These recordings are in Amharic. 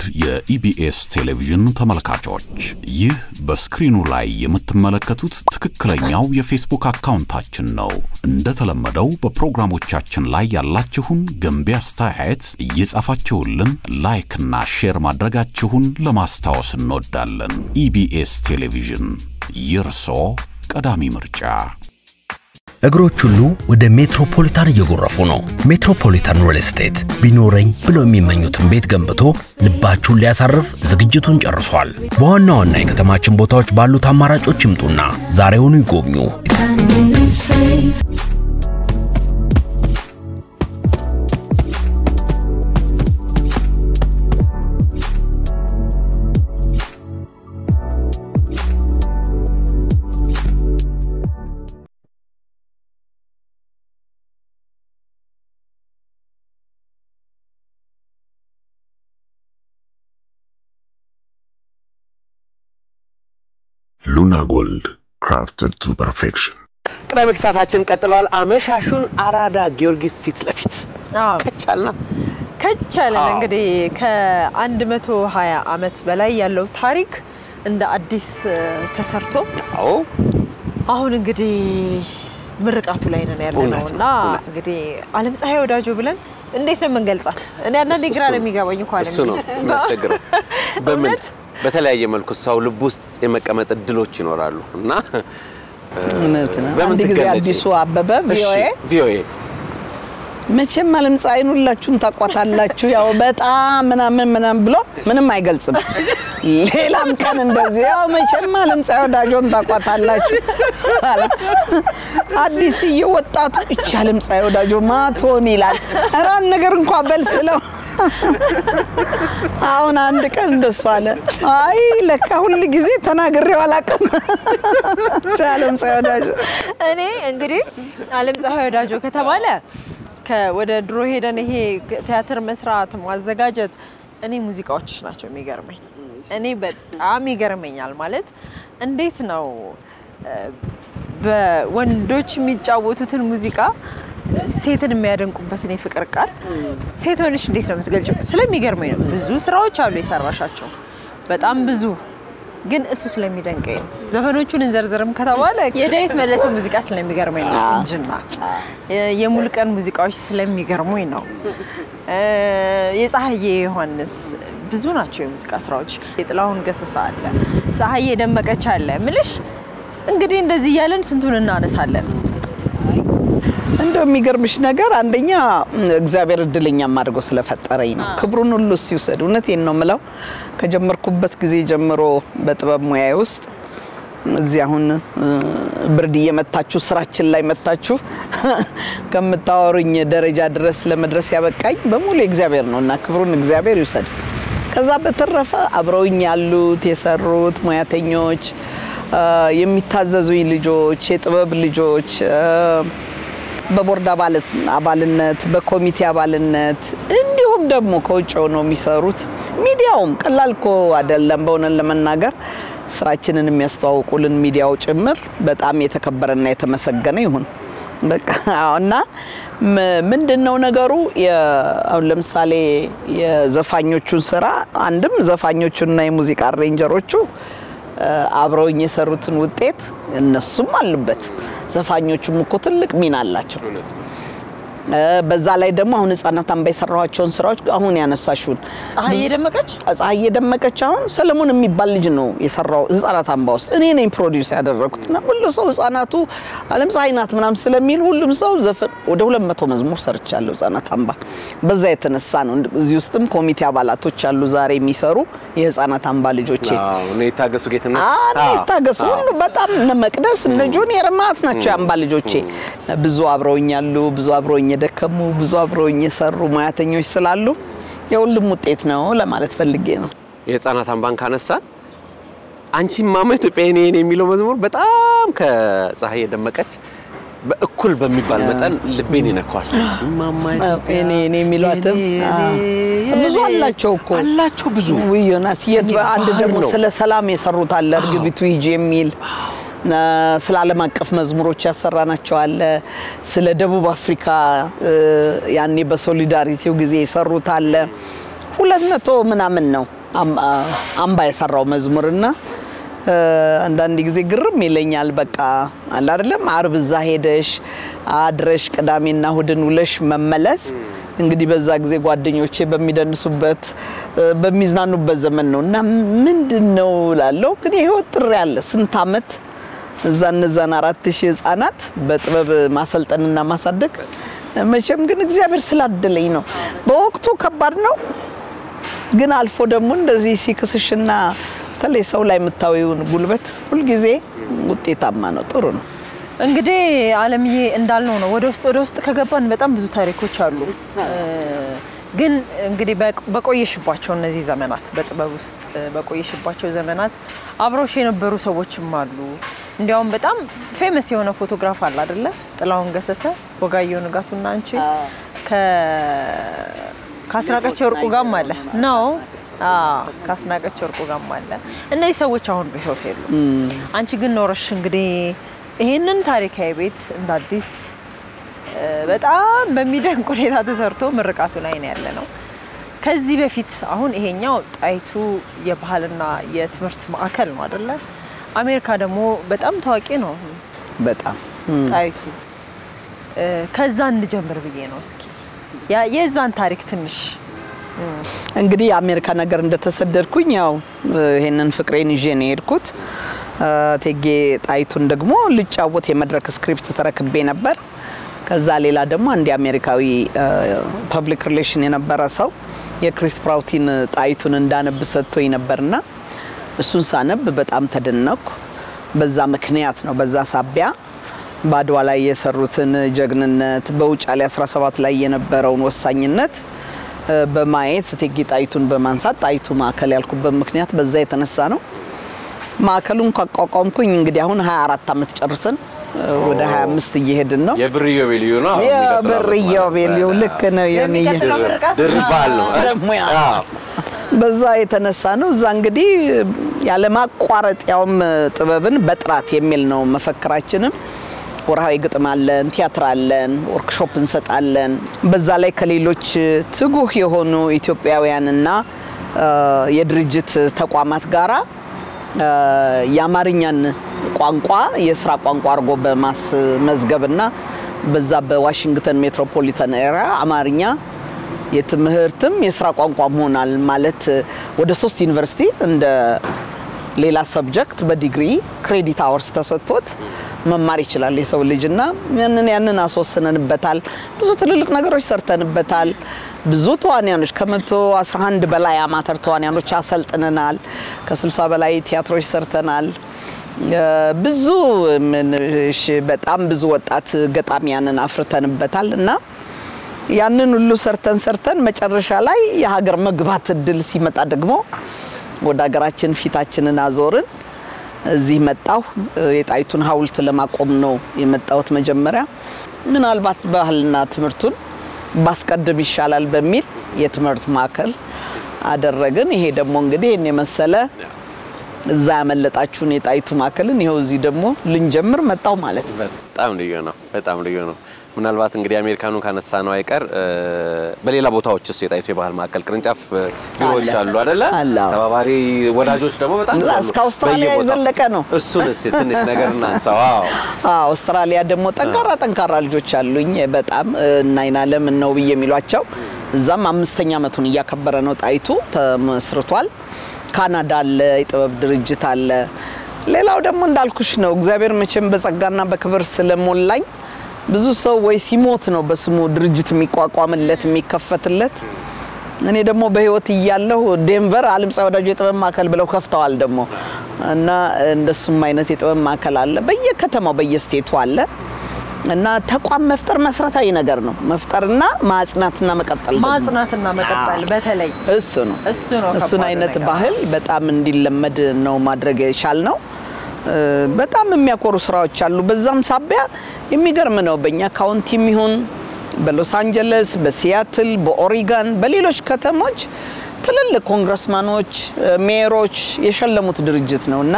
ውድ የኢቢኤስ ቴሌቪዥን ተመልካቾች ይህ በስክሪኑ ላይ የምትመለከቱት ትክክለኛው የፌስቡክ አካውንታችን ነው እንደተለመደው በፕሮግራሞቻችን ላይ ያላችሁን ገንቢ አስተያየት እየጻፋችሁልን ላይክ እና ሼር ማድረጋችሁን ለማስታወስ እንወዳለን ኢቢኤስ ቴሌቪዥን ይርሶ ቀዳሚ ምርጫ እግሮች ሁሉ ወደ ሜትሮፖሊታን እየጎረፉ ነው ሜትሮፖሊታን ሪል ስቴት ቢኖረኝ ብሎ የሚመኙትን ቤት ገንብቶ ልባችሁን ሊያሳርፍ ዝግጅቱን ጨርሷል በዋና ዋና የከተማችን ቦታዎች ባሉት አማራጮች ይምጡና ዛሬውኑ ይጎብኙ Luna Gold crafted to perfection. ቅዳሜ ሰዓታችን ቀጥሏል አመሻሹን አራዳ ጊዮርጊስ ፊት ለፊት ከቻለን እንግዲህ ከ120 አመት በላይ ያለው ታሪክ እንደ አዲስ ተሰርቶ አሁን እንግዲህ ምርቃቱ ላይ ነን ያለነውና እንግዲህ ዓለም ፀሐይ ወዳጆ ብለን እንዴት ነው መንገልጻት እኔ አንዳንዴ ግራ ነው የሚገባኝ እንኳን እሱ ነው የሚያስቸግረው በምን በተለያየ መልኩ ሰው ልብ ውስጥ የመቀመጥ እድሎች ይኖራሉና በምን ጊዜ አዲሱ አበበ ቪኦኤ መቼም ዓለም ፀሐይን ሁላችሁም ታቋታላችሁ ያው በጣም ምናምን ብሎ ምንም አይገልጽም ሌላም ቀን እንደዚህ ያው መቼም ዓለም ፀሐይ ወዳጆን ታቋታላችሁ አዲስ እየወጣቱ እቺ ዓለም ፀሐይ ወዳጆ ማቶን ይላል አራን ነገር እንኳን በልስለው አሁን አንድ ቀን እንደሱ አለ አይ ለካ ሁሉ ጊዜ ተናግሬው አላቀም ዓለም ፀሐይ ወዳጆ እኔ እንግዲህ ዓለም ፀሐይ ወዳጆ ከተባለ ወደ ድሮ ሄደን ይሄ ቲያትር መስራት ማዘጋጀት እኔ ሙዚቃዎች ናቸው የሚገርመኝ እኔ በጣም ይገርመኛል ማለት እንዴት ነው በወንዶች የሚጫወቱትን ሙዚቃ ሴትን የሚያደንቁበት ነው ፍቅር ቃል ሴት ሆነሽ እንዴት ነው የምትገልጪው ስለሚገርመኝ ነው ብዙ ስራዎች አሉ የሰራሻቸው በጣም ብዙ ግን እሱ ስለሚደንቀኝ ዘፈኖቹን እንዘርዝርም ከተባለ የዳዊት መለሰ ሙዚቃ ስለሚገርመኝ ነው እንጂና የሙልቀን ሙዚቃዎች ስለሚገርሙኝ ነው የፀሐዬ ዮሐንስ ብዙ ናቸው የሙዚቃ ስራዎች የጥላሁን ገሰሰ አለ ፀሐዬ ደመቀች አለ ምልሽ እንግዲህ እንደዚህ ያለን ስንቱን እናነሳለን እንደው የሚገርምሽ ነገር አንደኛ እግዚአብሔር እድለኛም አድርጎ ስለፈጠረኝ ነው ክብሩን ሁሉ ሲውሰድ እውነቴን ነው ምለው ከጀመርኩበት ጊዜ ጀምሮ በጥበብ ሙያዬ ውስጥ እዚህ አሁን ብርድ እየመታችሁ ስራችን ላይ መታችሁ ከምታወሩኝ ደረጃ ድረስ ለመድረስ ያበቃኝ በሙሉ እግዚአብሔር ነውና ክብሩን እግዚአብሔር ይውሰድ ከዛ በተረፈ አብረውኝ ያሉት የሰሩት ሙያተኞች የሚታዘዙኝ ልጆች የጥበብ ልጆች በቦርድ አባልነት በኮሚቴ አባልነት እንዲሁም ደግሞ ከውጭ ነው የሚሰሩት ሚዲያውም ቀላልኮ አይደለም በእውነት ለመናገር ስራችንን የሚያስተዋውቁልን ሚዲያው ጭምር በጣም የተከበረና የተመሰገነ ይሁን በቃ እና ምንድነው ነገሩ አሁን ለምሳሌ የዘፋኞቹን ስራ አንድም ዘፋኞቹና የሙዚቃ አሬንጀሮቹ አብረውኝ የሰሩትን ውጤት እነሱም አሉበት ዘፋኞቹም እኮ ትልቅ ሚና አላቸው በዛ ላይ ደግሞ አሁን ህፃናት አንባ የሰራዋቸውን ስራዎች አሁን ያነሳሹን ፀሐዬ ደመቀች አሁን ሰለሞን የሚባል ልጅ ነው የሰራው ህፃናት አንባ ውስጥ እኔ ነኝ ፕሮዲዩስ ያደረኩትና ሁሉ ሰው ህፃናቱ ዓለም ፀሐይ ናት ምናም ስለሚል ሁሉም ሰው ዘፈን ወደ 200 መዝሙር ሰርቻለሁ ህፃናት አንባ በዛ የተነሳ ነው እዚህ ውስጥም ኮሚቴ አባላቶች አሉ ዛሬ የሚሰሩ የህፃናት አንባ ልጆቼ እኔ ታገሱ ጌትነት ታገሱ ሁሉ በጣም መቅደስ እነ ጆኒየር ማት ናቸው አንባ ልጆቼ ብዙ አብረውኛሉ ብዙ አብረውኝ የደከሙ ብዙ አብረውኝ የሰሩ ሙያተኞች ስላሉ የሁሉም ውጤት ነው ለማለት ፈልጌ ነው የህፃናት አንባን ካነሳ አንቺ ማማ ኢትዮጵያ እኔ የሚለው መዝሙር በጣም ከፀሐዬ ደመቀች በእኩል በሚባል መጠን ልቤን ይነካዋል አንቺ ማማ ኢትዮጵያ እኔ የሚሏትም ብዙ አላቸው እኮ አላቸው ብዙ ወዮናስ አንድ ደግሞ ስለ ሰላም የሰሩት አለ እርግቢቱ ይጂ የሚል ስለ ዓለም አቀፍ መዝሙሮች ያሰራናቸው አለ ስለ ደቡብ አፍሪካ ያኔ በሶሊዳሪቲው ጊዜ የሰሩት አለ 200 ምናምን ነው አምባ የሰራው መዝሙርና አንዳንድ ጊዜ ግርም ይለኛል በቃ አለ አይደለም አርብ እዛ ሄደሽ አድረሽ ቅዳሜና እሁድን ውለሽ መመለስ እንግዲህ በዛ ጊዜ ጓደኞቼ በሚደንሱበት በሚዝናኑበት ዘመን ነውና ምንድነው ላለው ግን ህይወት ጥሪ ያለ ስንት አመት እዛን 4000 ህፃናት በጥበብ ማሰልጠንና ማሳደግ መቼም ግን እግዚአብሔር ስላደለኝ ነው በወቅቱ ከባድ ነው ግን አልፎ ደግሞ እንደዚህ ሲክስሽና ተለይ ሰው ላይ መታወዩን ጉልበት ሁሉ ጊዜ ውጤታማ ነው ጥሩ ነው እንግዲህ ዓለምዬ እንዳልነው ነው ወደ ውስጥ ከገባን በጣም ብዙ ታሪኮች አሉ ግን እንግዲህ በቆየሽባቸው እነዚህ ዘመናት በጥበብ ውስጥ በቆየሽባቸው ዘመናት አብሮሽ የነበሩ ሰዎችም አሉ እንዲያውም በጣም ፌመስ የሆነ ፎቶግራፍ አለ አይደለ ጥላውን ገሰሰ ወጋየሁ ንጋቱና አንቺ ከአስናቀች ወርቁ ጋር ማለት ነው ከአስናቀች ወርቁ ጋር ማለት እነዚህ ሰዎች አሁን በህይወት የሉ አንቺ ግን ኖርሽ እንግዲህ ይሄንን ታሪካዊ ቤት እንዳዲስ በጣም በሚደንቅ ሁኔታ ተሰርቶ ምርቃቱ ላይ ነው ያለነው ከዚህ በፊት አሁን ይሄኛው ጣይቱ የባህልና የትምህርት ማዕከል ነው አይደለ አሜሪካ ደግሞ በጣም ታዋቂ ነው በጣም ጣይቱ ከዛ እንጀምር ብዬ ነው እስኪ የዛን ታሪክ ትንሽ እንግዲህ አሜሪካ ነገር እንደተሰደድኩኝ ያው ይሄንን ፍቅሬን ይዤ ነው የሄድኩት ቴጌ ጣይቱን ደግሞ ልጫወት የመድረክ ስክሪፕት ተረክቤ ነበር ከዛ ሌላ ደግሞ አንድ አሜሪካዊ ፐብሊክ ሪሌሽን የነበረ ሰው የክሪስ ፕራውቲን ጣይቱን እንዳነብ ሰጥቶኝ ነበርና እሱን ሳነብ በጣም ተደነቅኩ በዛ ምክንያት ነው በዛ ሳቢያ ባድዋ ላይ የሰሩትን ጀግንነት በውጫሌ 17 ላይ የነበረውን ወሳኝነት በማየት ቴጌ ጣይቱን በማንሳት ጣይቱ ማዕከል ያልኩበት ምክንያት በዛ የተነሳ ነው ማዕከሉን ካቋቋምኩኝ እንግዲህ አሁን 24 አመት ጨርሰን ወደ 25 እየሄድን ነው የብርዮ ቤልዩ ነው የብርዮ ቤልዩ ልክ ነው የኔ ድርባል ነው በዛ የተነሳ ነው እዛ እንግዲህ ያለ ማቋረጥ ያውም ጥበብን በጥራት የሚል ነው መፈክራችንም ወርሃዊ ግጥም አለን ቲያትር አለን ወርክሾፕ እንሰጣለን በዛ ላይ ከሌሎች ትጉህ የሆኑ ኢትዮጵያውያንና የድርጅት ተቋማት ጋራ የአማርኛን ቋንቋ የሥራ ቋንቋ አርጎ በማስመዝገብና በዛ በዋሽንግተን ሜትሮፖሊታን ኤሪያ አማርኛ የትምህርትም የሥራ ቋንቋ ሆናል ማለት ወደ 3 ዩኒቨርሲቲ እንደ ሌላ ሰብጀክት በዲግሪ ክሬዲት አወርስ ተሰጥቶት መማር ይችላል የሰው ልጅና ያንን አስወስነንበታል ብዙ ትልልቅ ነገሮች ሰርተንበታል ብዙ ተዋናዮች ከ111 በላይ አማተር ተዋናዮች አሰልጥነናል ከ60 በላይ ቲያትሮች ሰርተናል ብዙ በጣም ብዙ ወጣት ገጣሚያንን አፍርተንበታልና ያንን ሁሉ ሰርተን መጨረሻ ላይ የሀገር መግባት እድል ሲመጣ ደግሞ ወደ ሀገራችን ፊታችንን አዞርን እዚህ መጣው የጣይቱን ሐውልት ለማቆም ነው የመጣውት መጀመሪያ ምናልባት ባህልና ትምህርቱን ባስቀድም ይሻላል በሚል የትምህርት ማዕከል አደረግን ይሄ ደግሞ እንግዲህ እኔ መሰለ እዛ ያመለጣችሁን የጣይቱ ማዕከልን ይሄው እዚህ ደግሞ ልንጀምር መጣው ማለት ነው በጣም ልዩ ነው ምናልባት እንግዲህ አሜሪካኑን ካነሳ ነው አይቀር በሌላ ቦታዎችስ የጣይቱ የባህል ማዕከል ቅርንጫፍ ቢሮዎች አሉ አይደለ ተባባሪ ወዳጆች ደግሞ በጣም እስከ አውስትራሊያ የዘለቀ ነው እሱንስ ትንሽ ነገር እናንሳው አውስትራሊያ ደግሞ ጠንካራ ልጆች አሉኝ በጣም እናይናለም ነው ብዬ የሚሏቸው እዛም 5ኛ አመቱን እያከበረ ነው ጣይቱ ተመስርቷል ካናዳ አለ የጥበብ ድርጅት አለ ሌላው ደግሞ እንዳልኩሽ ነው እግዚአብሔር መቼም በጸጋና በክብር ስለሞላኝ ብዙ ሰው ወይ ሲሞት ነው በስሙ ድርጅት የሚቋቋምለት የሚከፈትለት እኔ ደግሞ በህይወት ይያለሁ ዴንቨር ዓለም ጻውዳጅ የጥበብ ማዕከል ብለው ከፍተዋል ደግሞ እና እንደሱም አይነት የጥበብ ማዕከል አለ በየከተማው በየስቴቱ አለ እና ተቋም መፍጠር መሰረታዊ ነገር ነው መፍጠርና ማጽናትና መቀጠል በተለይ እሱን አይነት ባህል በጣም እንዲለመድ ነው ማድረግ የቻልነው በጣም የሚያኮሩ ስራዎች አሉ በዛም ሳቢያ የሚገርም ነው በእኛ ካውንቲም ይሁን በሎስ አንጀለስ በሲያትል በኦሪጋን በሌሎች ከተሞች ትልልቅ ኮንግረስማኖች ሜየሮች የሸለሙት ድርጅት ነውና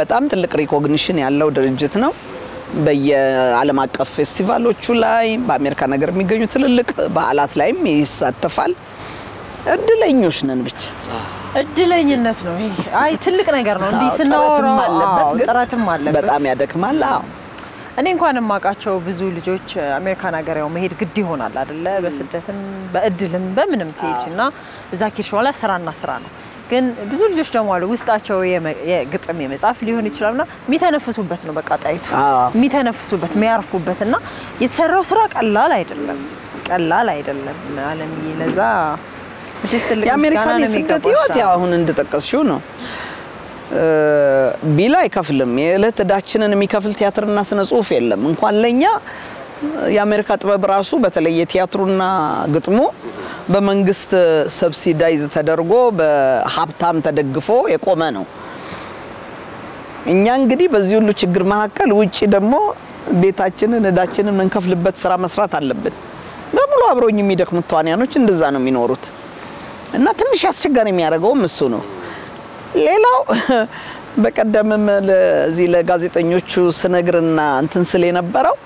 በጣም ትልቅ ሪኮግኒሽን ያለው ድርጅት ነው በየዓለም አቀፍ ፌስቲቫሎቹ ላይ በአሜሪካ ነገር የሚገኙ ትልልቅ በዓላት ላይም ይሳተፋል እድለኞች ነን ብቻ እድለኝነት ነው ይሄ አይ ትልቅ ነገር ነው እንዲህ ስናወራው ጥረትም አለበት በጣም ያደክማል እኔ እንኳን ማቃቸው ብዙ ልጆች አሜሪካን ሀገር ያው መሄድ ግድ ይሆናል አይደለ በስደትም በእድልም በምንም ትሄጂና እዛ ኪሽ ወላ ስራ ነው ግን ብዙ ልጆች ደግሞ አሉ ውስጣቸው የግጥም የመጻፍ ሊሆን ይችላልና የሚተነፍሱበት ነው በቃ ጣይቱ የሚተነፍሱበት የሚያርፉበትና የተሰራው ስራ ቀላል አይደለም ዓለም ይለዛ የአሜሪካን ስደት ህይወት ያው አሁን እንደተጠቀስሽው ነው ቢላ አይከፍልም የዕለት ዕዳችንን የሚከፍል ቲያትርና ስነ ጽሁፍ የለም እንኳን ለኛ የአሜሪካ ጥበብ ራሱ በተለይ የቲያትሩና ግጥሙ በመንግስት ሰብሲዳይዝ ተደርጎ በሀብታም ተደግፎ የቆመ ነው እኛ እንግዲህ በዚህ ሁሉ ችግር መካከል ውጪ ደግሞ ቤታችንን ዕዳችንን መንከፍልበት ስራ መስራት አለብን በሙሉ አብሮኝ የሚደክሙት ተዋናዮች እንደዛ ነው የሚኖሩት እና ትንሽ አስቸጋሪ የሚያደርገው እሱ ነው ሌላው በቀደምም ለዚህ ለጋዜጠኞቹ ስነግርና እንትን ስለ የነበረው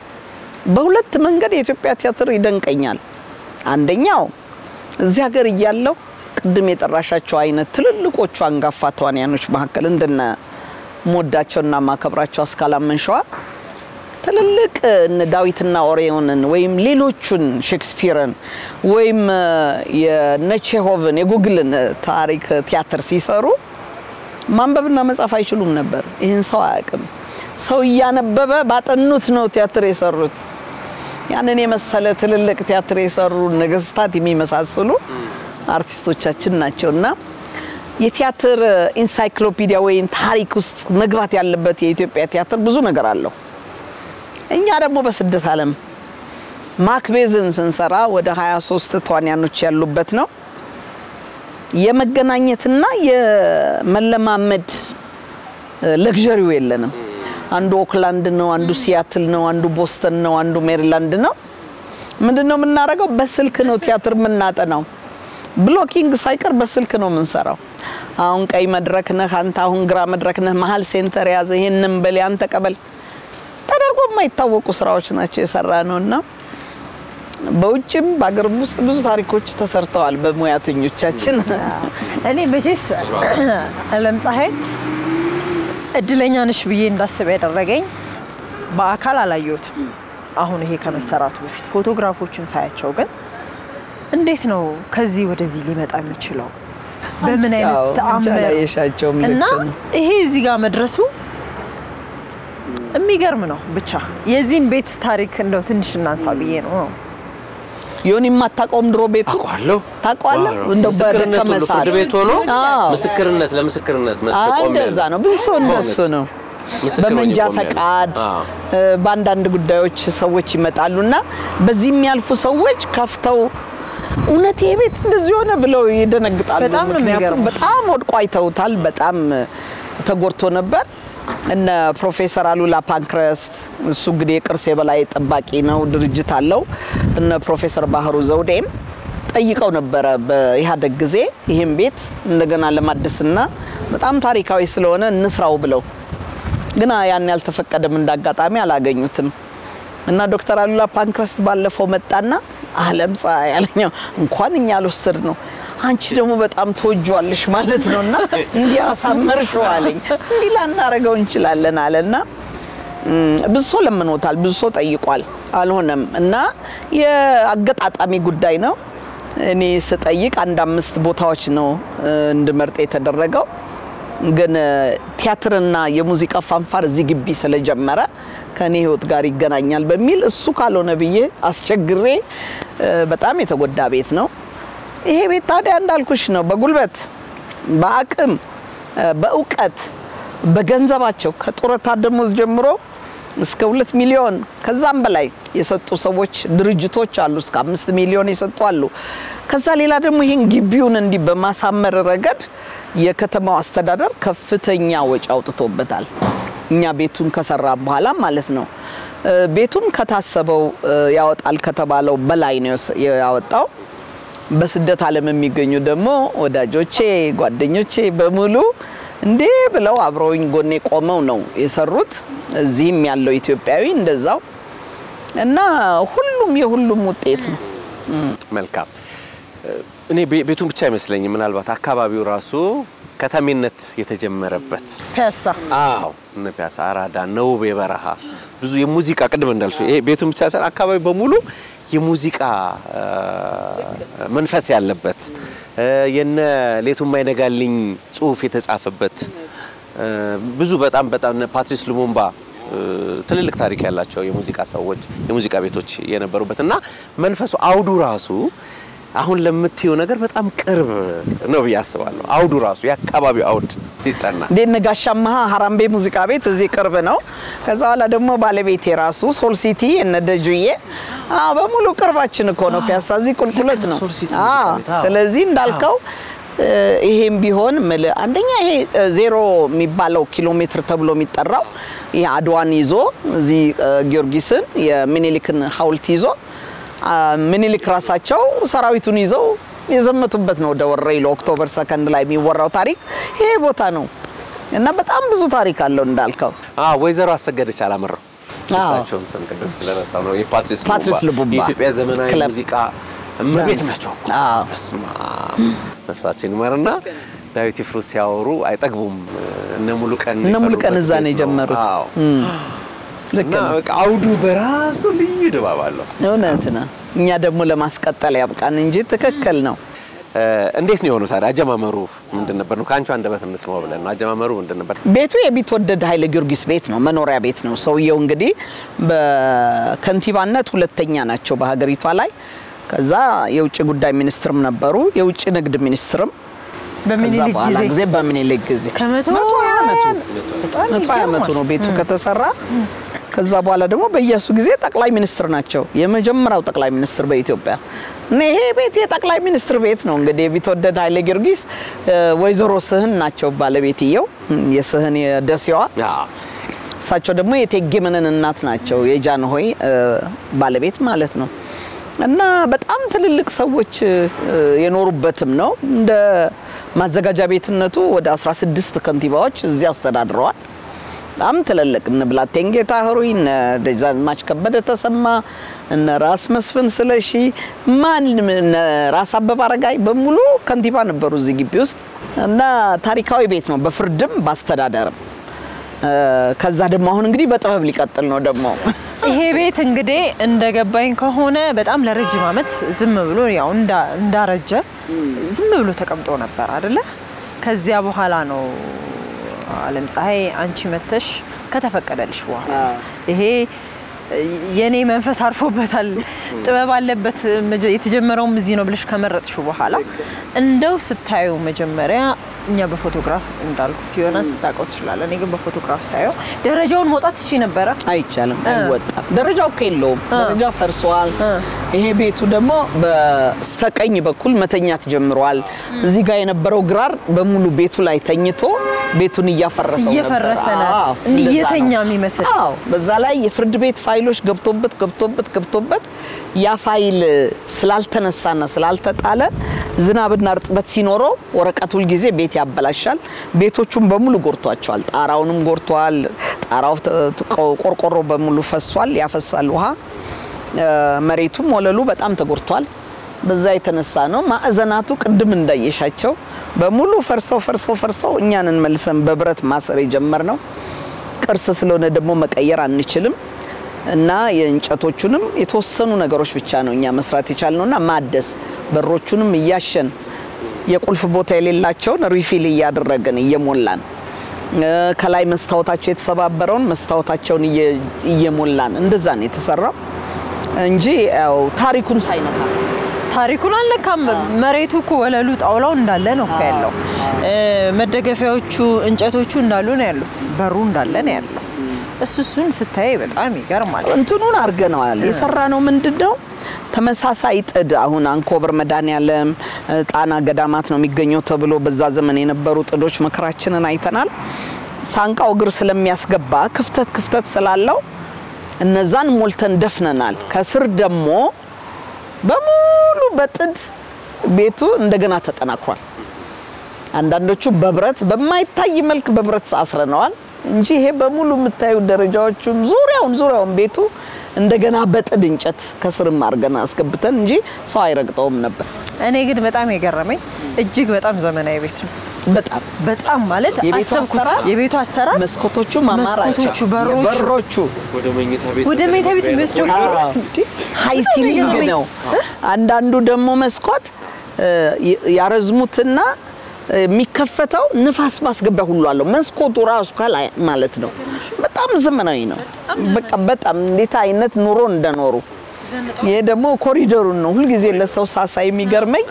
በሁለት መንገድ የኢትዮጵያ ቲያትር ይደንቀኛል አንደኛው እዚህ ሀገር ይያለው ቅድም የጠራሻቸው አይነት ትልልቆቹ አንጋፋ ተዋናዮች መካከል እንደነ ሞዳቸውና ማከብራቸው አስካላመንሸዋ ትልልቅ እነ ዳዊትና ኦሪዮንን ወይም ሌሎቹን ሼክስፒርን ወይም የነቼሆቭን የጉግልን ታሪክ ቲያትር ሲሰሩ ማንበብና መጻፍ አይችሉም ነበር ይሄን ሰው አያውቅም ሰው ያነበበ ባጠኑት ነው ቲያትር የሰሩት ያንን የመሰለ ትልልቅ ቲያትር የሰሩ ነገስታት የሚመሳሰሉ አርቲስቶቻችን ናቸውና የቲያትር ኢንሳይክሎፒዲያ ወይም ታሪክ ውስጥ መግባት ያለበት የኢትዮጵያ ቲያትር ብዙ ነገር አለው እኛ ደግሞ በስደት ዓለም ማክቤዝን ስንሰራ ወደ 23 ተዋናዮች ያሉበት ነው የመገናኘትና የመለማመድ ለግዠሪው የለንም አንዱ ኦክላንድ ነው አንዱ ሲያትል ነው አንዱ ቦስተን ነው አንዱ ሜሪላንድ ነው ምንድነው የምናደርገው በስልክ ነው ቲያትር የምናጠናው ብሎኪንግ ሳይቀር በስልክ ነው የምንሰራው አሁን ቀይ መድረክ ነህ አንተ አሁን ግራ መድረክ ነህ መሃል ሴንተር ያዘ ይሄንን በሊያን ተቀበል ተደርጎ የማይታወቁ ስራዎች ናቸው የሰራነውና በውጭም በአገርም ውስጥ ብዙ ታሪኮች ተሰርተዋል በሙያተኞቻችን እኔ በጀስ ለምጻሄ እድለኛ ነሽ ብዬ እንዳስብ ያደረገኝ በአካል አላየሁት አሁን ይሄ ከመሰራቱ በፊት ፎቶግራፎችን ሳያቸው ግን እንዴት ነው ከዚህ ወደዚህ ሊመጣ የሚችለው በምን አይነት ተአምር እና ይሄ እዚህ ጋር መድረሱ የሚገርም ነው ብቻ የዚህን ቤት ታሪክ እንደው ትንሽ እናንሳ ብዬ ነው ዮኒ ማታቆም ድሮ ቤቱ ታቋለው እንደው በከመሳት ቤት ሆኖ ለምስክርነት መጥቆም እንደዛ ነው ብዙ ሰው እንደሱ ነው በመንጃ ፈቃድ ባንዳንድ ጉዳዮች ሰዎች ይመጣሉና በዚህ የሚያልፉ ሰዎች ከፍተው እውነት የቤት እንደዚህ ሆነ ብለው ይደነግጣሉ ምክንያቱም በጣም ወድቆ አይተውታል በጣም ተጎርቶ ነበር እና ፕሮፌሰር አሉላ ፓንክረስት እሱ እንግዲህ ቅርስ የበላይ ጠባቂ ነው ድርጅት አለው እና ፕሮፌሰር ባህሩ ዘውዴም ጠይቀው ነበር በኢሃደግ ጊዜ ይሄን ቤት እንደገና ለማደስና በጣም ታሪካዊ ስለሆነ እንስራው ብለው ግና ያን ያልተፈቀደም እንዳጋጣሚ አላገኙትም እና ዶክተር አሉላ ፓንክረስት ባለፈው መጣና ዓለም ያለኛው እንኳን እኛ አልወሰድ ነው አንቺ ደግሞ በጣም ተወጇልሽ ማለት ነውና እንዲያሳመርሽው አለኝ እንዲላናረጋው እንችላለን አለና ብዙ ለምኖታል ብዙ ጠይቋል አልሆነም እና የአገጣጣሚ ጉዳይ ነው እኔ ስጠይቅ አንድ 5 ቦታዎች ነው እንድመርጥ የተደረገው ግን ቲያትርና የሙዚቃ ፋንፋር እዚህ ግቢ ስለጀመረ ከኔ ህይወት ጋር ይገናኛል በሚል እሱ ካልሆነ ብዬ አስቸግሬ በጣም የተጎዳ ቤት ነው ይሄ ቤት ታዲያ እንዳልኩሽ ነው በጉልበት በአቅም በእውቀት በገንዘባቸው ከጡረታ ደሞዝ ጀምሮ እስከ 2 ሚሊዮን ከዛም በላይ የሰጡ ሰዎች ድርጅቶች አሉ እስከ 5 ሚሊዮን የሰጡ አሉ ከዛ ሌላ ደግሞ ይሄን ግቢውን እንዲ በማሳመር ረገድ የከተማው አስተዳደር ከፍተኛ ወጪ አውጥቶበታል እኛ ቤቱን ከሰራ በኋላ ማለት ነው ቤቱን ከታሰበው ያወጣል ከተባለው በላይ ነው ያወጣው በስደት ዓለም የሚገኙ ደግሞ ወዳጆቼ ጓደኞቼ በሙሉ እንዴ ብለው አብረውኝ ጎኔ ቆመው ነው የሰሩት እዚህም ያለው ኢትዮጵያዊ እንደዛው እና ሁሉም የሁሉም ውጤት ነው መልካም እኔ ቤቱን ብቻ አይመስለኝም ምናልባት አካባቢው ራሱ ከተሜነት የተጀመረበት ፒያሳ አዎ እነ ፒያሳ አራዳ ነው በበረሃ ብዙ የሙዚቃ ቅድም እንዳልኩ ይሄ ቤቱን ብቻ ሳይሆን አካባቢ በሙሉ የሙዚቃ መንፈስ ያለበት የነ ሌቱ ማይነጋልኝ ጽሁፍ የተጻፈበት ብዙ በጣም ፓትሪስ ሉሙምባ ትልልቅ ታሪክ ያላቸው የሙዚቃ ሰዎች የሙዚቃ ቤቶች የነበሩበትና መንፈሱ አውዱ ራሱ አሁን ለምትየው ነገር በጣም ቅርብ ነው ያስባለሁ አውዱ ራሱ ያካባቢው አውድ ሲጠና ደነጋሻማህ ሐራምቤ ሙዚቃ ቤት እዚህ ቅርብ ነው ከዛ ኋላ ደግሞ ባለቤቴ ራሱ ሶል ሲቲ እነ ደጁዬ በሙሉ ቅርባችን እኮ ነው ፒያሳ እዚህ ቁልቁለት ነው ስለዚህ እንዳልከው ይሄም ቢሆን አንደኛ ይሄ 0 የሚባለው ኪሎ ሜትር ተብሎ የሚጠራው ይሄ አድዋን ይዞ እዚህ ጊዮርጊስን የሚኒሊክን ሐውልት ይዞ ሚኒሊክ ራሳቸው ሰራዊቱን ይዘው የዘመቱበት ነው ደወረይሎ ኦክቶበር 2 ላይ የሚወራው ታሪክ ይሄ ቦታ ነው እና በጣም ብዙ ታሪክ አለው እንዳልከው ወይዘሮ አሰገደች አላመረው እሳቸውን ስም ቅድም ስለረሳው ነው የፓትሪስ ሉሙምባ የኢትዮጵያ ዘመናዊ ሙዚቃ መቤት ናቸው በስማ ነፍሳችን ይማርና ዳዊት ይፍሩ ሲያወሩ አይጠግቡም እነ ሙሉቀን እዛ ነው የጀመሩት ለካ አውዱ በራሱ ልዩ ድባብ አለው እውነት ነው እኛ ደግሞ ለማስቀጠል ያብቃን እንጂ ትክክል ነው እንዴት ነው የሆነው ታዲያ አጀማመሩ ምንድን ነበር ነው ካንቹ አንደበት እንስማው ብለን አጀማመሩ ምንድን ነበር ቤቱ የቢትወደድ ኃይለ ጊዮርጊስ ቤት ነው መኖሪያ ቤት ነው ሰውየው እንግዲህ በከንቲባነት ሁለተኛ ናቸው በሀገሪቷ ላይ ከዛ የውጭ ጉዳይ ሚኒስትርም ነበሩ የውጭ ንግድ ሚኒስትርም በሚኒሊክ ጊዜ ከመቶ ዓመቱ ነው ቤቱ ከተሰራ ከዛ በኋላ ደግሞ በኢያሱ ጊዜ ጠቅላይ ሚኒስትር ናቸው የመጀመሪያው ጠቅላይ ሚኒስትር በኢትዮጵያ ይሄ ቤት የጠቅላይ ሚኒስትር ቤት ነው እንግዲህ ቢትወደድ ኃይለ ጊዮርጊስ ወይዘሮ ስህን ናቸው ባለቤትየው የስህን የደሴዋ እሳቸው ደግሞ የቴጌመነን እናት ናቸው የጃንሆይ ባለቤት ማለት ነው እና በጣም ትልልቅ ሰዎች የኖሩበትም ነው እንደ ማዘጋጃ ቤትነቱ ወደ 16 ከንቲባዎች እዚህ አስተዳድረዋል በጣም ትልልቅ እነ ብላቴንጌታ ህሩይ እነ ደጃዝማች ከበደ ተሰማ እነ ራስ መስፍን ስለሺ ማንም እነ ራስ አበበ አረጋይ በሙሉ ከንቲባ ነበሩ እዚህ ግቢ ውስጥ እና ታሪካዊ ቤት ነው በፍርድም ባስተዳደርም ከዛ ደግሞ አሁን እንግዲህ በጥበብ ሊቀጥል ነው ደግሞ ይሄ ቤት እንግዲህ እንደገባኝ ከሆነ በጣም ለረጅም አመት ዝም ብሎ ያው እንዳረጀ ዝም ብሎ ተቀምጦ ነበር አይደለ ከዚያ በኋላ ነው ዓለም ፀሐይ አንቺ መተሽ ከተፈቀደልሽ በኋላ ይሄ የኔ መንፈስ አርፎበታል ጥበብ አለበት የተጀመረውም እዚህ ነው ብለሽ ከመረጥሽው በኋላ እንደው ስታዩ መጀመሪያ እኛ በፎቶግራፍ እንዳልኩት ዮናስ ታቆት ይችላል እኔ ግን በፎቶግራፍ ሳይው ደረጃውን መውጣት እቺ ነበር አይቻልም አይወጣም ደረጃው ከሌለው ደረጃ ፈርሷል ይሄ ቤቱ ደግሞ በስተቀኝ በኩል መተኛት ጀምሯል እዚህ ጋር የነበረው ግራር በሙሉ ቤቱ ላይ ተኝቶ ቤቱን እያፈረሰው ነበር እየተኛ የሚመስል በዛ ላይ የፍርድ ቤት ፋይሎች ገብቶበት ያ ፋይል ስላልተነሳና ስላልተጣለ ዝናብና እርጥበት ሲኖረው ወረቀቱ ጊዜ ቤት ያበላሻል ቤቶቹን በሙሉ ጎርቷቸዋል ጣራውንም ጎርቷል ጣራው ቆርቆሮ በሙሉ ፈሷል ያፈሳል ውሃ መሬቱም ወለሉ በጣም ተጎርቷል በዛ የተነሳ ነው ማዕዘናቱ ቅድም እንዳየሻቸው በሙሉ ፈርሰው እኛንን መልሰን በብረት ማሰር የጀመርነው ቅርስ ስለሆነ ደግሞ መቀየር አንችልም እና የእንጨቶቹንም የተወሰኑ ነገሮች ብቻ ነው እኛ መስራት የቻልነውና ማደስ በሮቹንም እያሸን የቁልፍ ቦታ የሌላቸውን ሪፊል እያደረገን እየሞላን ከላይ መስታወታቸው የተሰባበረውን መስታወታቸውን እየሞላን እንደዛ ነው የተሰራው እንጂ ያው ታሪኩን ሳይነካ ታሪኩን አልነካም መሬቱ እኮ ወለሉ ጣውላው እንዳለ ነው ያለው መደገፊያዎቹ እንጨቶቹ እንዳሉ ነው ያሉት በሩ እንዳለ ነው ያለው እሱን ስታይ በጣም ይገርማል እንትኑን አርገናል የሰራነው ምንድነው ተመሳሳይ ጥድ አሁን አንኮበር መዳንያለም ጣና ገዳማት ነው የሚገኘው ተብሎ በዛ ዘመን የነበሩ ጥዶች መከራችንን አይተናል ሳንቃው ግር ስለሚያስገባ ክፍተት ስላለው እነዛን ሞልተን ደፍነናል ከስር ደግሞ በሙሉ በጥድ ቤቱ እንደገና ተጠናክሯል አንዳንዶቹ በብረት በማይታይ መልክ በብረት አስረነዋል እንጂ ይሄ በሙሉ የምታዩ ደረጃዎቹን ዙሪያውን ቤቱ እንደገና በጥድ እንጨት ከስርም አርገና አስገብተን እንጂ ሰው አይረግጠውም ነበር እኔ ግን በጣም የገረመኝ እጅግ በጣም ዘመናዊ ቤት ነው በጣም ማለት የቤቱ አሰራር መስኮቶቹ ማማራቸው በሮቹ ወደ መኝታ ቤት የሚወስደው ሃይ ሲሊንግ ነው አንዳንዱ ደግሞ መስኮት ያረዝሙትና የሚከፈተው ንፋስ ማስገቢያ ሁሉ አለው መስኮቱ ራሱ ካላይ ማለት ነው በጣም ዘመናዊ ነው በቃ በጣም እንዴት አይነት ኑሮ እንደኖሩ ይሄ ደግሞ ኮሪደሩን ነው ሁሉ ጊዜ ለሰው ሳሳይ የሚገርመኝ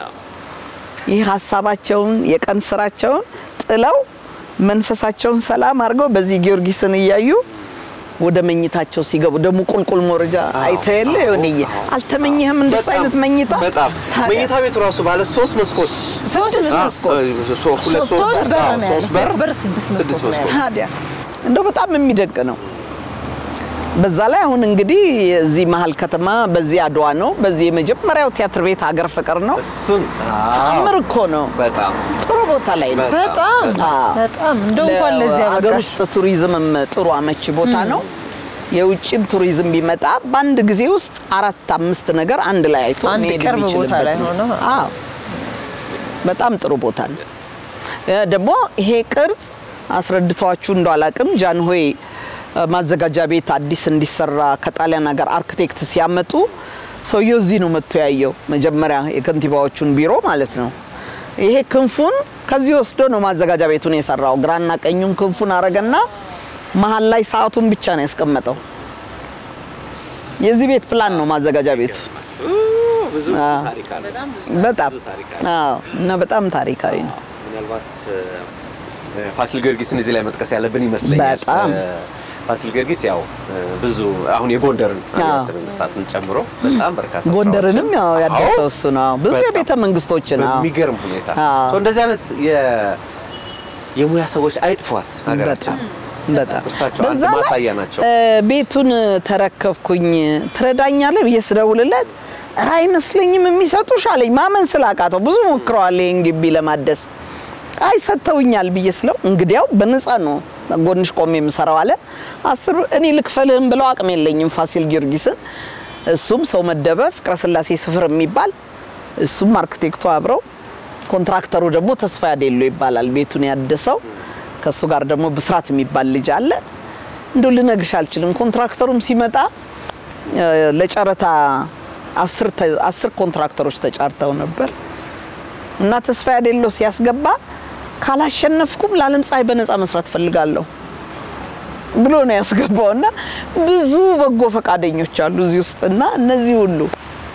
ይሄ ሐሳባቸውን የቀን ስራቸውን ጥለው መንፈሳቸውን ሰላም አድርገው በዚህ ጊዮርጊስን እያዩ ወደ መኝታቸው ሲገቡ ደግሞ ቁልቁል ሞረጃ አይተየለ ይሆንዬ አልተመኘህም እንደሱ አይነት መኝታ በጣም መኝታ ቤቱ ራሱ ባለ 3 መስኮት 6 በር 6 መስኮት ታዲያ እንደው በጣም የሚደቅ ነው በዛ ላይ አሁን እንግዲህ እዚህ መሃል ከተማ በዚህ አድዋ ነው በዚህ የመጀመሪያው ቲያትር ቤት ሀገር ፍቅር ነው እሱን አምርኮ ነው በጣም ጥሩ ቦታ ላይ ነው በጣም እንደው እንኳን ለዚህ ሀገር ውስጥ ቱሪዝምም ጥሩ አመቺ ቦታ ነው የውጭም ቱሪዝም ቢመጣ ባንድ ጊዜ ውስጥ 4-5 ነገር አንድ ላይ አይቶ መሄድ የሚችልበት ነው በጣም ጥሩ ቦታ ነው ደግሞ ይሄ ቅርጽ አስረድቷችሁ እንደዋላቅም ጃንሆይ ማዘጋጃ ቤት አዲስ እንዲሰራ ከጣሊያን ሀገር አርኪቴክት ሲያመጡ ሰውየው እዚህ ነው መጥቶ ያየው መጀመሪያ የከንቲባዎቹን ቢሮ ማለት ነው ይሄ ክንፉን ከዚህ ወስዶ ነው ማዘጋጃ ቤቱን የሰራው ግራና ቀኙን ክንፉን አረጋና መሃል ላይ ሰዓቱን ብቻ ነው ያስቀመጠው የዚህ ቤት ፕላን ነው ማዘጋጃ ቤቱ ብዙ ታሪክ አለ በጣም እና በጣም ታሪካዊ ነው ምናልባት ፋሲል ጊዮርጊስን እዚህ ላይ መጥቀስ ያለብን ይመስለኛል ፋሲል ጊዮርጊስ ያው ብዙ አሁን የጎንደርን መንግስታትን ጨምሮ በጣም በርካታ ጎንደርንም ያው ያደሰው እሱ ነው ብዙ የቤተ መንግስቶችን የሚገርም ሁኔታ እንደዚህ አይነት የሙያ ሰዎች አይጥፏት ሀገራችን በጣም እርሳቸው አንድ ማሳያ ናቸው ቤቱን ተረከብኩኝ ትረዳኛለህ በየስደውልለት ራይ መስለኝም የሚሰጡሽ አለኝ ማመን ስላቃተው ብዙ ሞክረዋል ይሄን ግቢ ለማደስ አይ ሰተውኛል በየስለው እንግዲያው በነፃ ነው ጎንሽ ቆም የምሰራው አለ 10 እኔ ልክፈልህም ብለው አቅም የለኝም ፋሲል ጊዮርጊስን እሱም ሰው መደበ ፍቅረ ስላሴ ስፍር የሚባል እሱም አርኪቴክቱ አብረው ኮንትራክተሩ ደግሞ ተስፋ ያደለው ይባላል ቤቱን ያደሰው ከሱ ጋር ደግሞ ብስራት የሚባል ልጅ አለ እንደው ልነግርሽ አልችልም ኮንትራክተሩም ሲመጣ ለጨረታ 10 ኮንትራክተሮች ተጫርተው ነበር እና ተስፋ ያደለው ሲያስገባ ካላሸነፍኩም ለዓለም ፀሐይ በነፃ መስራት ፈልጋለሁ ብሎ ነው ያስገባውና ብዙ በጎ ፈቃደኞች አሉ እዚህ ውስጥና እነዚህ ሁሉ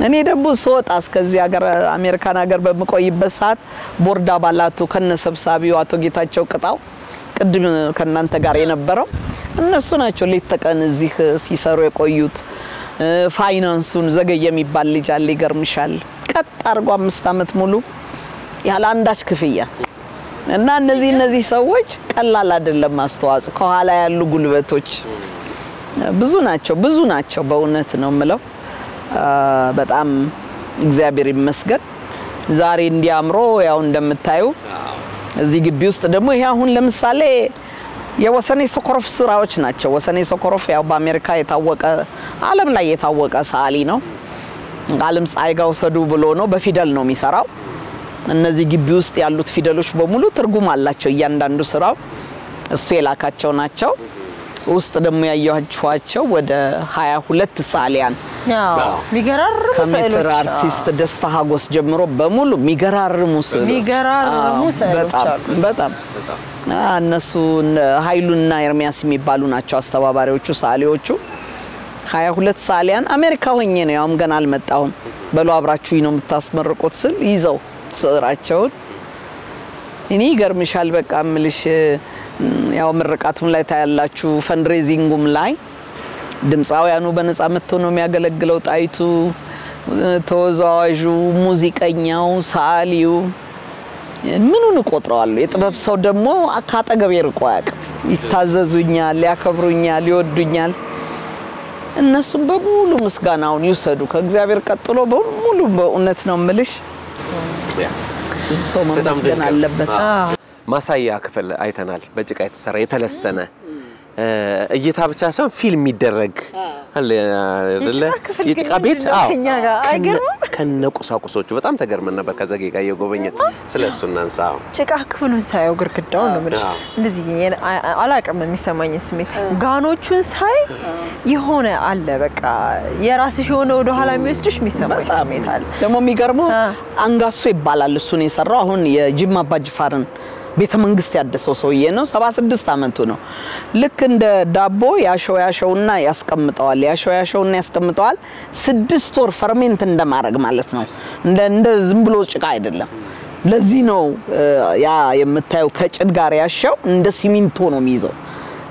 እኔ ደግሞ ስወጣ እስከዚህ ሀገር አሜሪካን ሀገር በመቆይበት ሰዓት ቦርድ አባላቱ ከነሰብሳቢው አቶ ጌታቸው ቅጣው ቅድም ከናንተ ጋር የነበረው እነሱ ናቸው ለተቀን እዚህ ሲሰሩ የቆዩት ፋይናንሱን ዘገየ የሚባል ልጅ አለ ይገርምሻል ቀጥ አርጎ 5 አመት ሙሉ ያለ አንዳች ክፍያ እና እነዚህ ሰዎች ቀላል አይደለም አስተዋጽኦ ከኋላ ያሉ ጉልበቶች ብዙ ናቸው በእውነት ነው ምለው በጣም እግዚአብሔር ይመስገን ዛሬ እንዲያምሮ ያው እንደምታዩ እዚህ ግቢ ውስጥ ደግሞ ይሄ አሁን ለምሳሌ የወሰኔ ሶኮሮፍ ስራዎች ናቸው ወሰኔ ሶኮሮፍ ያው በአሜሪካ የታወቀ ዓለም ላይ የታወቀ ሰዓሊ ነው ዓለም ፀሐይ ጋር ወሰዱ ብሎ ነው በፊደል ነው የሚሰራው እነዚህ ግቢ ውስጥ ያሉት ፊደሎች በሙሉ ትርጉም አላቸው እያንዳንዱ ስራው እሱ የላካቸው ናቸው ውስጥ ደግሞ ያያችኋቸው ወደ 22 ሰዓሊያን ሚገራርሙ ሰዓሊዎች አርቲስት ደስታ ሀጎስ ጀምሮ በሙሉ ሚገራርሙ ሰዓሊዎች በጣም እነሱ ኃይሉና ኤርሚያስ የሚባሉ ናቸው አስተባባሪዎቹ ሰዓሊዎቹ 22 ሰዓሊያን አሜሪካ ሆኜ ነው ያውም ገና አልመጣሁም በሉ አብራችሁ ነው የምታስመርቁት ስል ይዘው ስራቸውን እኔ ገርምሻል በቃ ምልሽ ያው ምርቃቱም ላይ ታያላችሁ ፈንድሬዚንጉም ላይ ድምጻውያኑ በነፃ መጥቶ ነው የሚያገለግለው ጣይቱ ተወዛዋዡ ሙዚቀኛው ሰዓሊው ምኑን ቆጥረዋለሁ የጥበብ ሰው ደግሞ አካጠገብ ይርቋቅ ይታዘዙኛል ያከብሩኛል ይወዱኛል እነሱም በሙሉ ምስጋናውን ይወሰዱ ከእግዚአብሔር ቀጥሎ በሙሉ በእውነት ነው ምልሽ ሰው መመስገን አለበት ማሳያ ክፍል አይተናል በጭቃ የተሰራ የተለሰነ እይታ ብቻ ሳይሆን ፊልም ይደረግ አለ አይደለ የጭቃ ቤት ከነቁሳቁሶቹ በጣም ተገርመን ነበር ከዘጌ ጋር የጎበኘን ስለሱ እናንሳው ጭቃ ክፍሉን ሳይው ግርግዳው ነው ማለት እንደዚህ አላቀም የሚሰማኝ ስሜት ጋኖቹን ሳይ የሆነ አለ በቃ የራስሽ የሆነ ወደ ኋላ የሚወስድሽ የሚሰማኝ ስሜት አለ ደግሞ የሚገርመው አንጋሶ ይባላል እሱን የሰራው አሁን የጂማ አባጅፋርን ቤተ መንግስት ያደሰው ሰውዬ ነው 76 አመቱ ነው ልክ እንደ ዳቦ ያሸውና ያስቀምጠዋል ያስቀምጠዋል 6 ወር ፈርሜንት እንደማረግ ማለት ነው እንደ ዝም ብሎ ጭቃ አይደለም ለዚህ ነው ያ የምታየው ከጭድ ጋር ያሸው እንደ ሲሚንቶ ነው የሚይዘው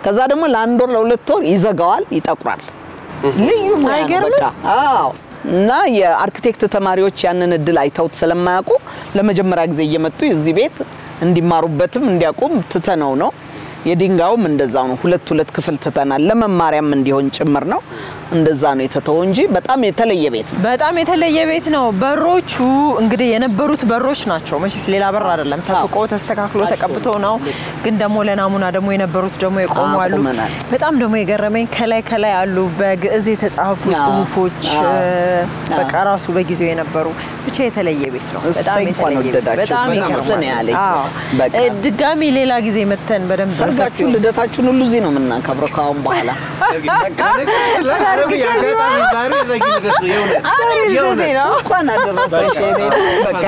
ከዛ ደግሞ ለአንድ ወር ለሁለት ወር ይዘጋዋል ይጠቁራል ልዩ ማይገርም አዎ እና የአርኪቴክት ተማሪዎች ያንን እድል አይተውት ስለማያውቁ ለመጀመሪያ ጊዜ እየመጡ እዚህ ቤት እንዲማሩበትም እንዲያቆም ትተነው ነው የድንጋውም እንደዛው ነው ሁለት ክፍል ተተናል ለመማሪያም እንዲሆን ጭምር ነው እንደዛ ነው የተተው እንጂ በጣም የተለየ ቤት ነው በሮቹ እንግዲህ የነበሩት በሮች ናቸው መቼስ ሌላ በር አይደለም ተፈቆ ተስተካክሎ ተቀብቶ ነው ግን ደሞ ለናሙና ደሞ የነበሩት ደሞ የቆሙአሉ በጣም ደሞ የገረመኝ ከላይ አሉ በግዕዝ የተጻፉ ጽሁፎች በቃ ራሱ በጊዜው የነበሩ ብቻ የተለየ ቤት ነው በጣም የተለየ ድጋሚ ሌላ ጊዜ መተን በደንብ ሰርጋችሁ ልደታችሁን ሁሉ እዚህ ነው የምናከብረው ካሁን በኋላ ያጋጣሚ ዛሬ ዘግይደት የሆነ እንኳን አደረሰሽ በቃ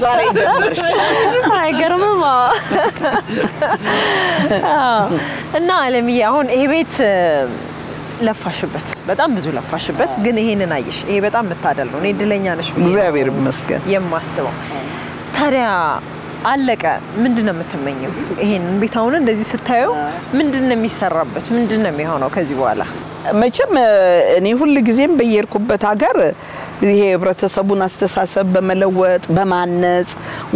ዛሬ ጀመርሽ አይገርምም እና አለምዬ አሁን ይሄ ቤት ለፋሽበት በጣም ብዙ ለፋሽበት ግን ይሄንን አይሽ ይሄ በጣም መታደል ነው እኔ እድለኛ ነሽ እግዚአብሔር ይመስገን የማስበው ታዲያ አለቀ ምንድነው የምትመኘው ይሄንን ቤታውን እንደዚህ ስታዩ ምንድነው የሚሰራበት ምንድነው የሚሆነው ከዚህ በኋላ መቼም እኔ ሁሉ ጊዜም በየርኩበት ሀገር ይሄ ህብረተሰቡን አስተሳሰብ በመለወጥ በማነጽ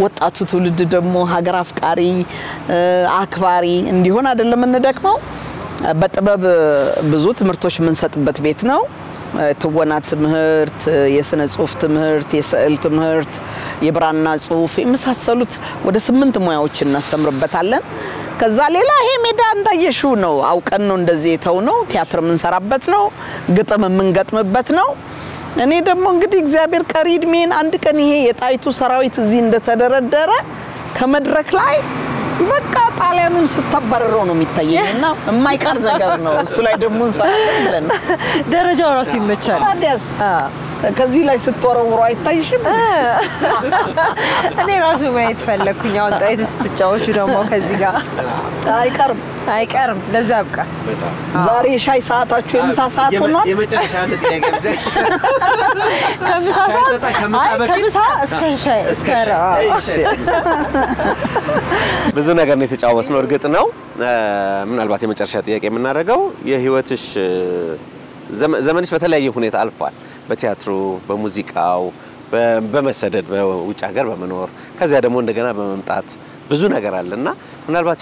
ወጣቱ ትውልድ ደግሞ ሀገር አፍቃሪ አክባሪ እንዲሆን አይደለም እንደከመው በጥበብ ብዙ ትምህርቶች የምንሰጥበት ቤት ነው ትወና ትምህርት የስነ ጽሁፍ ትምህርት የስዕል ትምህርት የብራና ጽሁፍ የመሳሰሉት ወደ 8 ሙያዎች እናስተምርበታለን ከዛ ሌላ ይሄ ሜዳ እንዳየሽው ነው አውቀን ነው እንደዚህ ተው ነው ቲያትር ምንሰራበት ነው ግጥም ምንገጥምበት ነው እኔ ደግሞ እንግዲህ እግዚአብሔር ቀሪ እድሜን አንድ ቀን ይሄ የጣይቱ ሰራዊት እዚህ እንደተደረደረ ከመድረክ ላይ በቃ ጣሊያኑን ስተባረረው ነው የሚታየኝና የማይቀር ነገር ነው እሱ ላይ ደግሞ እንሰራለን ደረጃው ራሱ ይመቻል ታዲያስ ከዚህ ላይ ስትወረውሩ አይታይሽም እኔ ራሱ ማየት ፈለኩኝ አሁን ጣይቱ ስትጫወቹ ደግሞ ከዚህ ጋር አይቀርም ለዛ አብቃ ዛሬ ሻይ ሰዓታችሁ የምሳ ሰዓት ሆኗል የመጨረሻ አንድ ጥያቄ ብቻ ከምሳ እስከ ሻይ እስከ ብዙ ነገር ነው የተጫወትነው እርግጥ ነው ምናልባት የመጨረሻ ጥያቄ የምናደርገው የህይወትሽ ዘመንሽ በተለያየ ሁኔታ አልፏል በቲያትሩ በሙዚቃው በመሰደድ በውጭ ሀገር በመኖር ከዛ ደግሞ እንደገና በመምጣት ብዙ ነገር አለና ምናልባት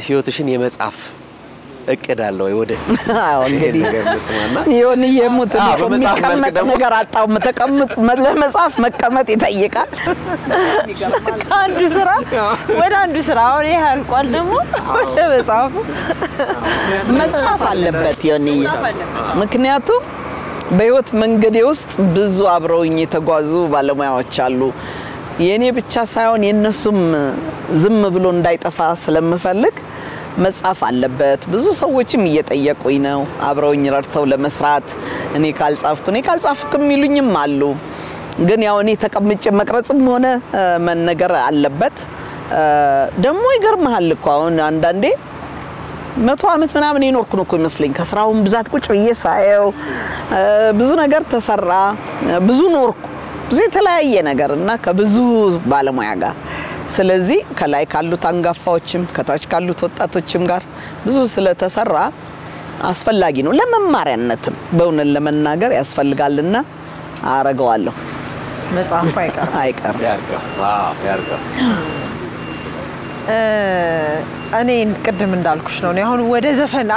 ህይወትሽን የመጻፍ እቅድ አለው ወደፊት እንግዲህ ነገር መስማና ይሁን የሙት የሚቀመጥ ነገር አጣው መተቀመጥ ለመጻፍ መቀመጥ ይጠይቃል አንዱ ስራ ወደ አንዱ ስራ አሁን ይሄ አልቋል ደግሞ ወደ መጻፍ አለበት ይሁንዬ ምክንያቱም በህይወት መንገዴ ውስጥ ብዙ አብረውኝ የተጓዙ ባለሙያዎች አሉ የኔ ብቻ ሳይሆን የነሱም ዝም ብሎ እንዳይጠፋ ስለምፈልግ መጻፍ አለበት ብዙ ሰዎችም እየጠየቁኝ ነው አብረውኝ ረድተው ለመስራት እኔ ካልጻፍኩም ይሉኝም አሉ ግን ያው እኔ ተቀምጬ መቅረጽም ሆነ መነገር አለበት ደሞ ይገርምሃል እኮ አሁን አንዳንዴ 100 አመት ምናምን ይኖርኩ ነው እኮ ይመስለኝ ከስራውን ብዛት ቁጭ በየሳየው ብዙ ነገር ተሰራ ብዙ ኖርኩ ብዙ የተለያየ ነገርና ከብዙ ባለሙያ ጋር ስለዚህ ከላይ ካሉት አንጋፋዎችም ከታች ካሉት ወጣቶችም ጋር ብዙ ስለተሰራ አስፈላጊ ነው ለመማሪያነትም በእውነት ለመናገር ያስፈልጋልና አረጋዋለሁ መጻፍ አይቀር ያርጋ እኔ ቅድም እንዳልኩሽ ነው አሁን ወደ ዘፈን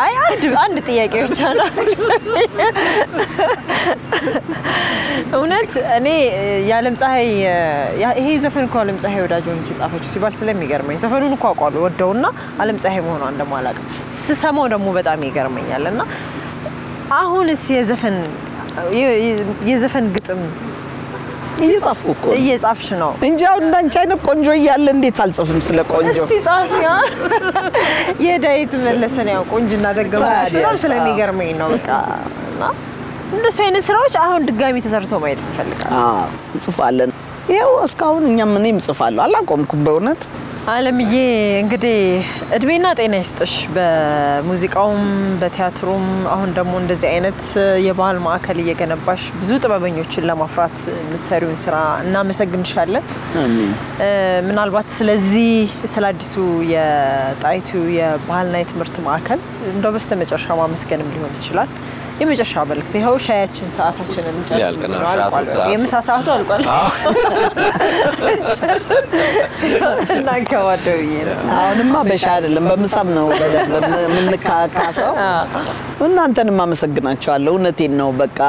አንድ ጥያቄ ብቻ ነው እውነት እኔ ያለም ፀሐይ ይሄ ዘፈን እኮ ያለም ፀሐይ ወዳጆን ሲጻፈችው ሲባል ስለሚገርመኝ ዘፈኑን እኮ አቋሉ ወደውና አለም ፀሐይ መሆኗ እንደማላቀ ስሰማው ደግሞ በጣም ይገርመኛልና አሁንስ የዘፈን ግጥም እየጻፍሽ ነው እንጂ አሁን እንዳንቺ አይነት ቆንጆ እያለ እንዴት አልጽፍም ስለ ቆንጆ እስቲ ጻፊያ የዳዊት መለሰን ያው ቆንጅና ደገመሽ በጣም ስለሚገርመኝ ነው በቃና እንደሱ አይነት ስራዎች አሁን ድጋሚ ተሰርተው ማየት እንፈልጋለን እንጽፋለን ይሄው እስካሁን እኛም እኔም ጽፋለሁ አላቆምኩም በእውነት ዓለምዬ እንግዲህ እድሜና ጤና ይስጥሽ በሙዚቃውም በቲያትሩም አሁን ደግሞ እንደዚህ አይነት የባህል ማዕከል እየገነባሽ ብዙ ጥበበኞችን ለማፍራት የምትሰሪውን ስራ እናመሰግንሻለን አሜን ምናልባት ስለዚህ ስላዲሱ የጣይቱ የባህልና የትምህርት ማዕከል እንደው በስተመጨረሻ ማመስገንም ሊሆን ይችላል የመጨረሻ መልእክት ይሄው ሻያችን ሰዓታችንን እንጨርሳለን የምሳ ሰዓቱ አልቋል እናንከባደው አሁንማ በሻ አይደለም በምሳም ነው ምንካካሰው እናንተንም አመሰግናችኋለሁ እውነቴን ነው በቃ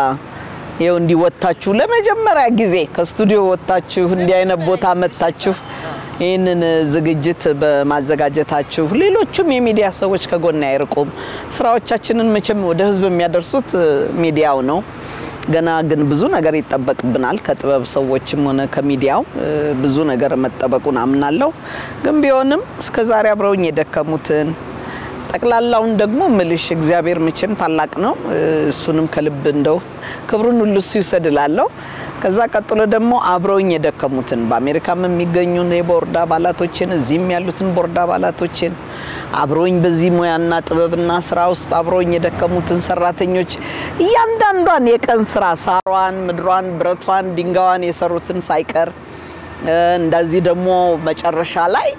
ይሄው እንዲወጣችሁ ለመጀመሪያ ጊዜ ከስቱዲዮ ወጣችሁ እንዲህ አይነት ቦታ መጣችሁ ይሄንን ዝግጅት በማዘጋጀታችሁ ሌሎችም የሚዲያ ሰዎች ከጎን አይርቁም ስራዎቻችንን መቼም ወደ ህዝብ የሚያደርሱት ሚዲያው ነው ገና ግን ብዙ ነገር ይተበቅብናል ከጥበብ ሰዎችም ሆነ ከሚዲያው ብዙ ነገር መተበቁን አምናለሁ ግን ቢሆንም እስከ ዛሬ አብረውኝ የደከሙትን ጠቅላላውን ደግሞ ምልሽ እግዚአብሔር መቼም ታላቅ ነው እሱንም ከልብ እንደው ክብሩን ሁሉ ይሰድላለሁ ከዛ ቀጥሎ ደግሞ አብረውኝ የደከሙትን በአሜሪካም የሚገኙ የቦርድ አባላቶችን እዚህም ያሉትን ቦርድ አባላቶችን አብረውኝ በዚህ ሙያና ጥበብና ስራ ውስጥ አብረውኝ የደከሙትን ሰራተኞች እያንዳንዷን የቀን ስራ ሳሯን ምድሯን ብረቷን ድንጋዋን የሰሩትን ሳይቀር እንደዚህ ደግሞ መጨረሻ ላይ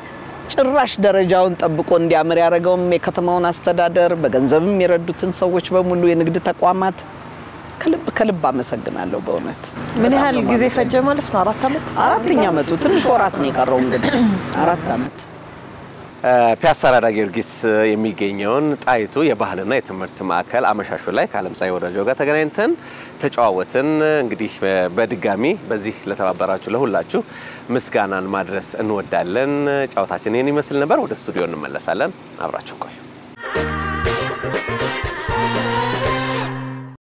ጭራሽ ደረጃውን ጠብቆ እንዲያምር ያረጋውም የከተማውን አስተዳደር በገንዘብም የረዱትን ሰዎች በሙሉ የንግድ ተቋማት ከልብ አመሰግናለሁ በእውነት ምን ያህል ጊዜ ፈጀ ማለት ነው 4 አመት አራተኛ አመቱ ትንሽ ወራት ነው የቀረው እንግዲህ 4 አመት ፒያሳ አራዳ ጊዮርጊስ የሚገኘውን ጣይቱ የባህልና የትምህርት ማዕከል አመሻሹ ላይ ከዓለምፀሐይ ወዳጆ ጋር ተገናኝተን ተጫዋወትን እንግዲህ በድጋሚ በዚህ ለተባበራችሁ ለሁላችሁ ምስጋናን ማድረስ እንወዳለን ጫውታችን ይሄን ይመስል ነበር ወደ ስቱዲዮ እንመለሳለን አብራችሁ ቆዩ